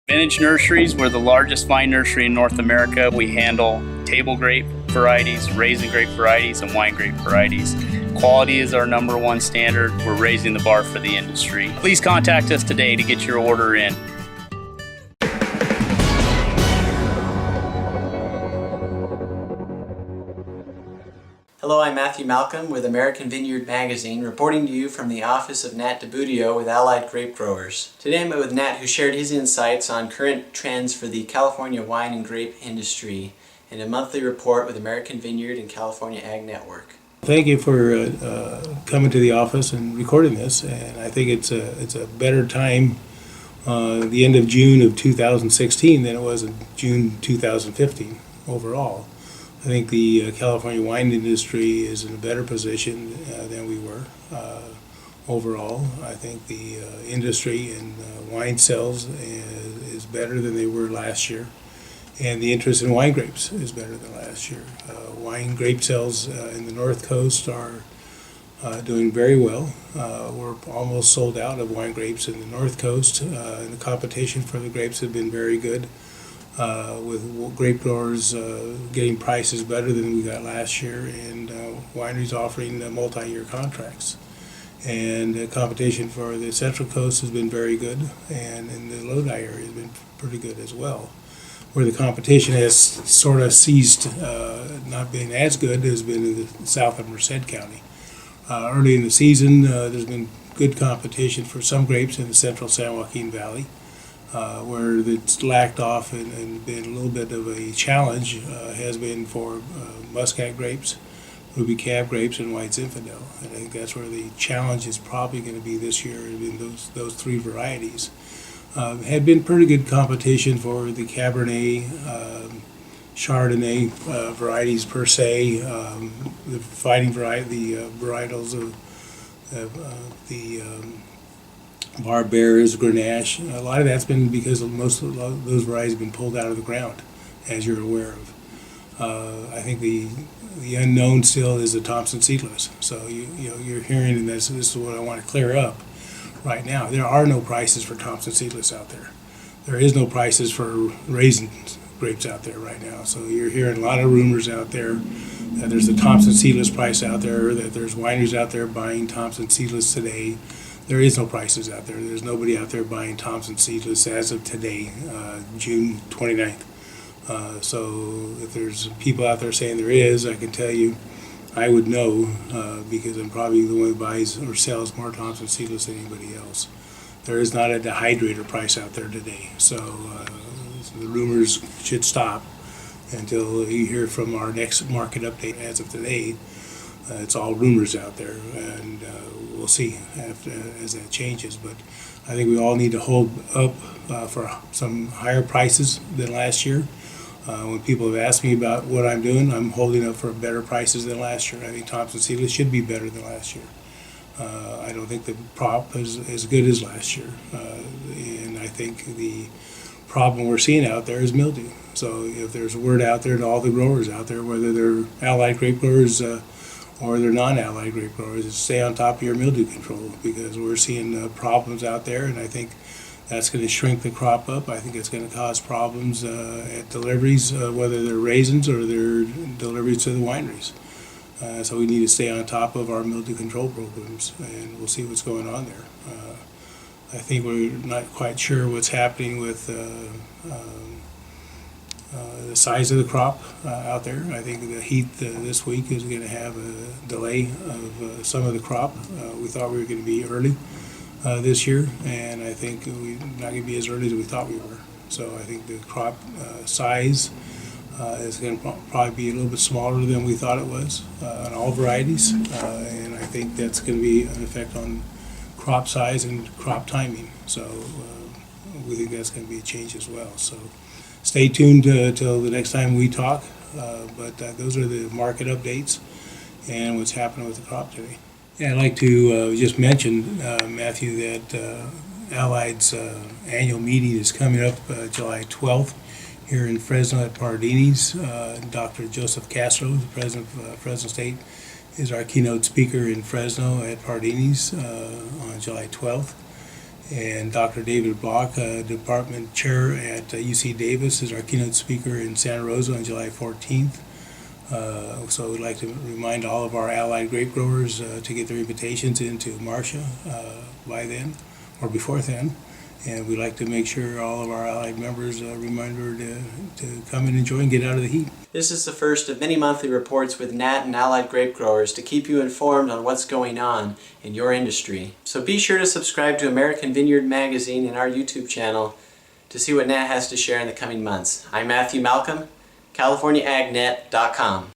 Vintage Nurseries, we're the largest vine nursery in North America. We handle table grape varieties, raisin grape varieties, and wine grape varieties. Quality is our #1 standard. We're raising the bar for the industry. Please contact us today to get your order in. Hello, I'm Matthew Malcolm with American Vineyard Magazine, reporting to you from the office of Nat DiBuduo with Allied Grape Growers. Today I'm with Nat, who shared his insights on current trends for the California wine and grape industry in a monthly report with American Vineyard and California Ag Network. Thank you for coming to the office and recording this, and I think it's a better time the end of June of 2016 than it was in June 2015 overall. I think the California wine industry is in a better position than we were overall. I think the industry in wine sales is better than they were last year, and the interest in wine grapes is better than last year. Wine grape sales in the North Coast are doing very well. We're almost sold out of wine grapes in the North Coast, and the competition for the grapes has been very good. With grape growers getting prices better than we got last year, and wineries offering multi-year contracts. And the competition for the Central Coast has been very good, and in the Lodi area has been pretty good as well. Where the competition has sort of ceased, not being as good, has been in the south of Merced County. Early in the season, there's been good competition for some grapes in the central San Joaquin Valley. Where it's lacked off and been a little bit of a challenge has been for Muscat grapes, Ruby Cab grapes, and White Zinfandel. And I think that's where the challenge is probably going to be this year in those three varieties. Had been pretty good competition for the Cabernet, Chardonnay varieties per se, the fighting variety, the varietals of the Barberas, Grenache. A lot of that's been because most of those varieties have been pulled out of the ground, as you're aware of. I think the unknown still is the Thompson seedless. So you're hearing, and this is what I want to clear up right now. There are no prices for Thompson seedless out there. There is no prices for raisin grapes out there right now. So you're hearing a lot of rumors out there that there's a Thompson seedless price out there, that there's wineries out there buying Thompson seedless today. There is no prices out there. There's nobody out there buying Thompson seedless as of today, June 29th. So if there's people out there saying there is, I can tell you, I would know because I'm probably the one who buys or sells more Thompson seedless than anybody else. There is not a dehydrator price out there today. So the rumors should stop until you hear from our next market update. As of today, it's all rumors out there, and we'll see as that changes. But I think we all need to hold up for some higher prices than last year. When people have asked me about what I'm doing, I'm holding up for better prices than last year. I think Thompson seedless should be better than last year. I don't think the crop is as good as last year, and I think the problem we're seeing out there is mildew. So if there's a word out there to all the growers out there, whether they're Allied Grape Growers or they're non-Allied Grape Growers, is stay on top of your mildew control, because we're seeing problems out there, and I think that's going to shrink the crop up. I think it's going to cause problems at deliveries, whether they're raisins or they're deliveries to the wineries. So we need to stay on top of our mildew control programs, and we'll see what's going on there. I think we're not quite sure what's happening with the size of the crop out there. I think the heat this week is going to have a delay of some of the crop. We thought we were going to be early this year, and I think we're not going to be as early as we thought we were. So I think the crop size is going to probably be a little bit smaller than we thought it was on all varieties, and I think that's going to be an effect on crop size and crop timing. So we think that's going to be a change as well. So stay tuned till the next time we talk, but those are the market updates and what's happening with the crop today. Yeah, I'd like to just mention, Matthew, that Allied's annual meeting is coming up July 12th here in Fresno at Pardini's. Dr. Joseph Castro, the president of Fresno State, is our keynote speaker in Fresno at Pardini's on July 12th. And Dr. David Block, Department Chair at UC Davis, is our keynote speaker in Santa Rosa on July 14th. So we'd like to remind all of our Allied Grape Growers to get their invitations into Marcia by then, or before then. And we'd like to make sure all of our Allied members reminder to come and enjoy and get out of the heat. This is the first of many monthly reports with Nat and Allied Grape Growers to keep you informed on what's going on in your industry. So be sure to subscribe to American Vineyard Magazine and our YouTube channel to see what Nat has to share in the coming months. I'm Matthew Malcolm, CaliforniaAgNet.com.